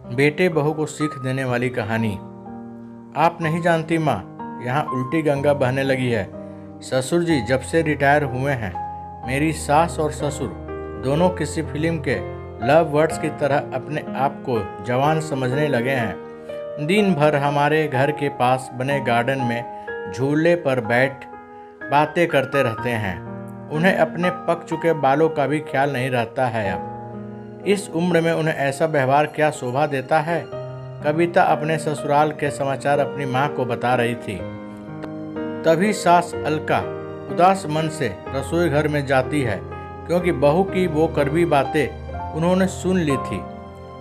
बेटे बहू को सीख देने वाली कहानी। आप नहीं जानती माँ, यहाँ उल्टी गंगा बहने लगी है। ससुर जी जब से रिटायर हुए हैं, मेरी सास और ससुर दोनों किसी फिल्म के लव वर्ड्स की तरह अपने आप को जवान समझने लगे हैं। दिन भर हमारे घर के पास बने गार्डन में झूले पर बैठ बातें करते रहते हैं। उन्हें अपने पक चुके बालों का भी ख्याल नहीं रहता है। अब इस उम्र में उन्हें ऐसा व्यवहार क्या शोभा देता है। कविता अपने ससुराल के समाचार अपनी माँ को बता रही थी। तभी सास अलका उदास मन से रसोई घर में जाती है, क्योंकि बहू की वो कड़वी बातें उन्होंने सुन ली थी।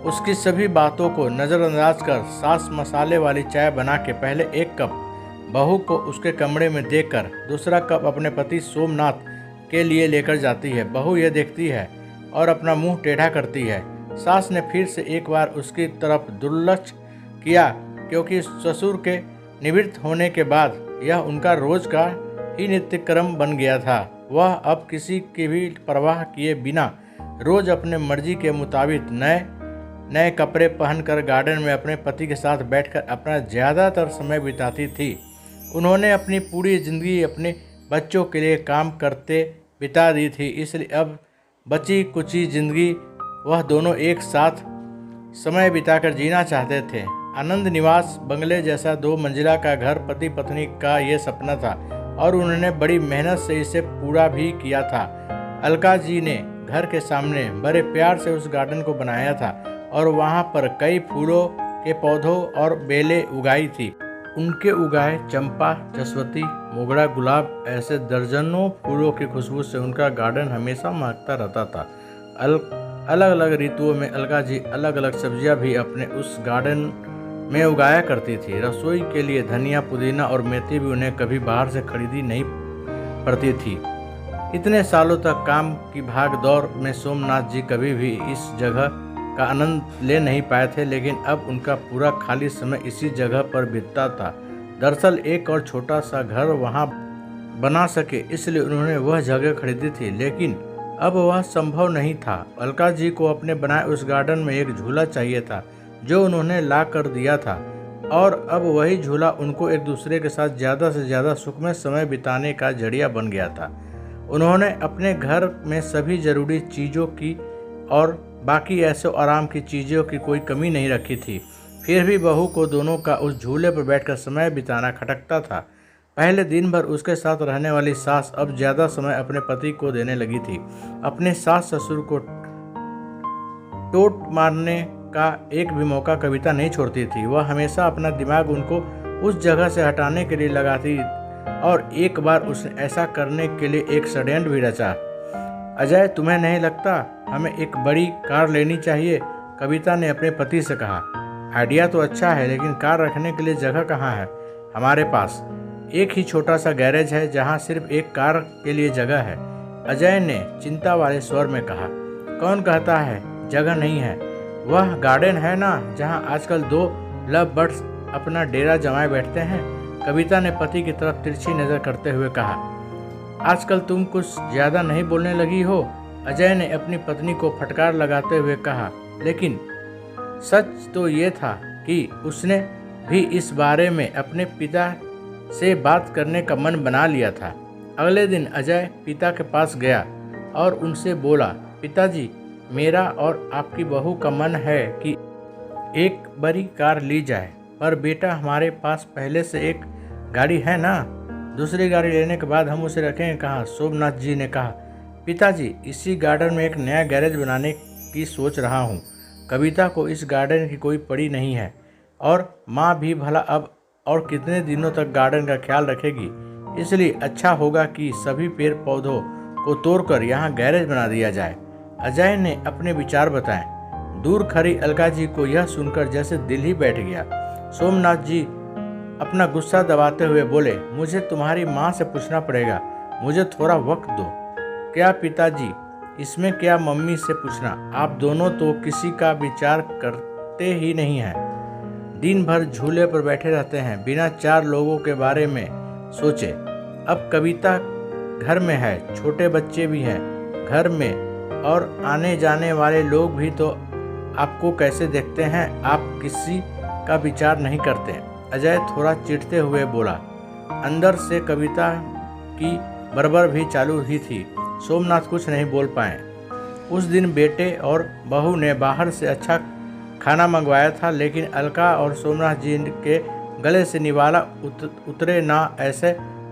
उसकी सभी बातों को नज़रअंदाज कर सास मसाले वाली चाय बना के पहले एक कप बहू को उसके कमरे में देकर दूसरा कप अपने पति सोमनाथ के लिए लेकर जाती है। बहू यह देखती है और अपना मुंह टेढ़ा करती है। सास ने फिर से एक बार उसकी तरफ दुर्लक्ष किया, क्योंकि ससुर के निवृत्त होने के बाद यह उनका रोज का ही नित्यक्रम बन गया था। वह अब किसी की भी परवाह किए बिना रोज अपने मर्जी के मुताबिक नए नए कपड़े पहनकर गार्डन में अपने पति के साथ बैठकर अपना ज़्यादातर समय बिताती थी। उन्होंने अपनी पूरी ज़िंदगी अपने बच्चों के लिए काम करते बिता दी थी, इसलिए अब बची कुची जिंदगी वह दोनों एक साथ समय बिताकर जीना चाहते थे। आनंद निवास बंगले जैसा 2 मंजिला का घर पति पत्नी का ये सपना था और उन्होंने बड़ी मेहनत से इसे पूरा भी किया था। अलका जी ने घर के सामने बड़े प्यार से उस गार्डन को बनाया था और वहाँ पर कई फूलों के पौधों और बेलें उगाई थी। उनके उगाए चंपा, जसवती, मोगरा, गुलाब ऐसे दर्जनों फूलों की खुशबू से उनका गार्डन हमेशा महकता रहता था। अलग अलग ऋतुओं में अलका जी अलग अलग सब्जियां भी अपने उस गार्डन में उगाया करती थी। रसोई के लिए धनिया, पुदीना और मेथी भी उन्हें कभी बाहर से खरीदी नहीं पड़ती थी। इतने सालों तक काम की भाग दौड़ में सोमनाथ जी कभी भी इस जगह का आनंद ले नहीं पाए थे, लेकिन अब उनका पूरा खाली समय इसी जगह पर बीतता था। दरअसल एक और छोटा सा घर वहां बना सके इसलिए उन्होंने वह जगह खरीदी थी, लेकिन अब वह संभव नहीं था। अलका जी को अपने बनाए उस गार्डन में एक झूला चाहिए था, जो उन्होंने ला कर दिया था, और अब वही झूला उनको एक दूसरे के साथ ज़्यादा से ज़्यादा सुखमय समय बिताने का जरिया बन गया था। उन्होंने अपने घर में सभी ज़रूरी चीज़ों की और बाकी ऐसे आराम की चीज़ों की कोई कमी नहीं रखी थी। फिर भी बहू को दोनों का उस झूले पर बैठकर समय बिताना खटकता था। पहले दिन भर उसके साथ रहने वाली सास अब ज़्यादा समय अपने पति को देने लगी थी। अपने सास ससुर को टोट मारने का एक भी मौका कविता नहीं छोड़ती थी। वह हमेशा अपना दिमाग उनको उस जगह से हटाने के लिए लगाती, और एक बार उसने ऐसा करने के लिए एक षड्यंत्र भी रचा। अजय, तुम्हें नहीं लगता हमें एक बड़ी कार लेनी चाहिए? कविता ने अपने पति से कहा। आइडिया तो अच्छा है, लेकिन कार रखने के लिए जगह कहाँ है? हमारे पास एक ही छोटा सा गैरेज है जहाँ सिर्फ एक कार के लिए जगह है, अजय ने चिंता वाले स्वर में कहा। कौन कहता है जगह नहीं है? वह गार्डन है ना जहाँ आजकल 2 लव बर्ड्स अपना डेरा जमाए बैठते हैं, कविता ने पति की तरफ तिरछी नज़र करते हुए कहा। आजकल तुम कुछ ज़्यादा नहीं बोलने लगी हो, अजय ने अपनी पत्नी को फटकार लगाते हुए कहा। लेकिन सच तो ये था कि उसने भी इस बारे में अपने पिता से बात करने का मन बना लिया था। अगले दिन अजय पिता के पास गया और उनसे बोला, पिताजी, मेरा और आपकी बहू का मन है कि एक बड़ी कार ली जाए, पर बेटा हमारे पास पहले से एक गाड़ी है ना, दूसरी गाड़ी लेने के बाद हम उसे रखेंगे कहाँ? सोमनाथ जी ने कहा। पिताजी, इसी गार्डन में एक नया गैरेज बनाने की सोच रहा हूँ। कविता को इस गार्डन की कोई पड़ी नहीं है, और माँ भी भला अब और कितने दिनों तक गार्डन का ख्याल रखेगी, इसलिए अच्छा होगा कि सभी पेड़ पौधों को तोड़कर यहाँ गैरेज बना दिया जाए, अजय ने अपने विचार बताए। दूर खड़ी अलका जी को यह सुनकर जैसे दिल ही बैठ गया। सोमनाथ जी अपना गुस्सा दबाते हुए बोले, मुझे तुम्हारी माँ से पूछना पड़ेगा, मुझे थोड़ा वक्त दो। क्या पिताजी, इसमें क्या मम्मी से पूछना? आप दोनों तो किसी का विचार करते ही नहीं हैं। दिन भर झूले पर बैठे रहते हैं बिना 4 लोगों के बारे में सोचे। अब कविता घर में है, छोटे बच्चे भी हैं घर में, और आने जाने वाले लोग भी तो आपको कैसे देखते हैं, आप किसी का विचार नहीं करते। अजय थोड़ा चिढ़ते हुए बोला। अंदर से कविता की बरबर भी चालू ही थी। सोमनाथ कुछ नहीं बोल पाए। उस दिन बेटे और बहू ने बाहर से अच्छा खाना मंगवाया था, लेकिन अलका और सोमनाथ जी के गले से निवाला उतरे ना ऐसे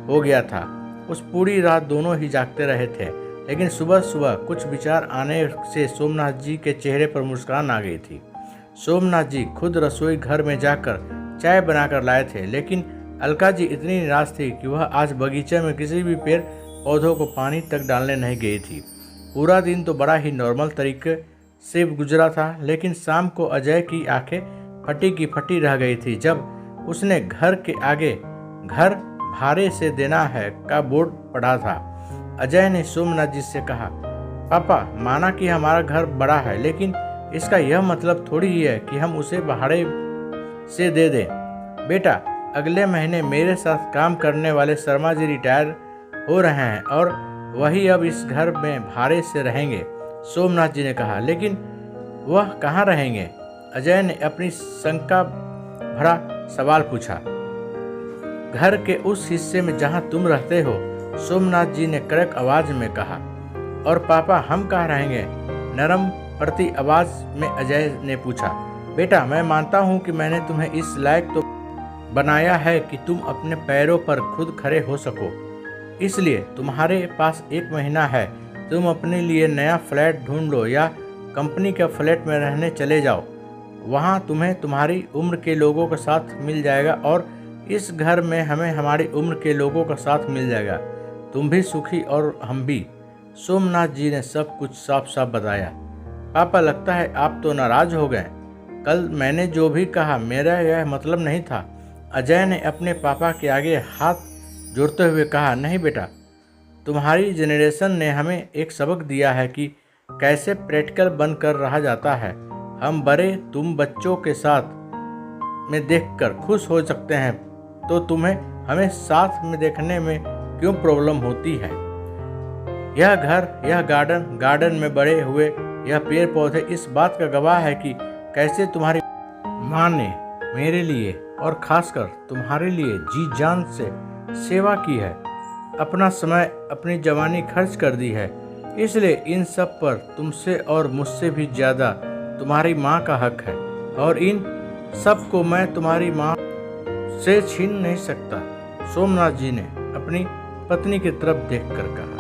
हो गया था। उस पूरी रात दोनों ही जागते रहे थे, लेकिन सुबह सुबह कुछ विचार आने से सोमनाथ जी के चेहरे पर मुस्कान आ गई थी। सोमनाथ जी खुद रसोई घर में जाकर चाय बनाकर लाए थे, लेकिन अलका जी इतनी निराश थी कि वह आज बगीचे में किसी भी पेड़ पौधों को पानी तक डालने नहीं गई थी। पूरा दिन तो बड़ा ही नॉर्मल तरीके से गुजरा था, लेकिन शाम को अजय की आंखें फटी की फटी रह गई थी जब उसने घर के आगे घर भाड़े से देना है का बोर्ड पढ़ा था। अजय ने सोमनाथ जी से कहा, पापा, माना कि हमारा घर बड़ा है, लेकिन इसका यह मतलब थोड़ी ही है कि हम उसे भाड़े से दे दें। बेटा, अगले महीने मेरे साथ काम करने वाले शर्मा जी रिटायर हो रहे हैं और वही अब इस घर में भाड़े से रहेंगे। सोमनाथ जी ने कहा, लेकिन वह कहाँ रहेंगे? अजय ने अपनी शंका भरा सवाल पूछा। घर के उस हिस्से में जहाँ तुम रहते हो, सोमनाथ जी ने कड़क आवाज में कहा। और पापा, हम कहाँ रहेंगे? नरम प्रति आवाज में अजय ने पूछा। बेटा, मैं मानता हूँ कि मैंने तुम्हें इस लायक तो बनाया है कि तुम अपने पैरों पर खुद खड़े हो सको, इसलिए तुम्हारे पास 1 महीना है। तुम अपने लिए नया फ्लैट ढूंढ लो या कंपनी के फ्लैट में रहने चले जाओ। वहाँ तुम्हें तुम्हारी उम्र के लोगों का साथ मिल जाएगा और इस घर में हमें हमारी उम्र के लोगों का साथ मिल जाएगा। तुम भी सुखी और हम भी। सोमनाथ जी ने सब कुछ साफ साफ बताया। पापा, लगता है आप तो नाराज हो गए। कल मैंने जो भी कहा मेरा यह मतलब नहीं था। अजय ने अपने पापा के आगे हाथ जोड़ते हुए कहा, नहीं बेटा, तुम्हारी जनरेशन ने हमें एक सबक दिया है कि कैसे प्रैक्टिकल बनकर रहा जाता है। हम बड़े तुम बच्चों के साथ में देखकर खुश हो सकते हैं, तो तुम्हें हमें साथ में देखने में क्यों प्रॉब्लम होती है? यह घर, यह गार्डन में बड़े हुए यह पेड़ पौधे इस बात का गवाह है कि कैसे तुम्हारी माँ ने मेरे लिए और खासकर तुम्हारे लिए जी जान से सेवा की है, अपना समय, अपनी जवानी खर्च कर दी है। इसलिए इन सब पर तुमसे और मुझसे भी ज़्यादा तुम्हारी माँ का हक है, और इन सब को मैं तुम्हारी माँ से छीन नहीं सकता। सोमनाथ जी ने अपनी पत्नी की तरफ देखकर कहा।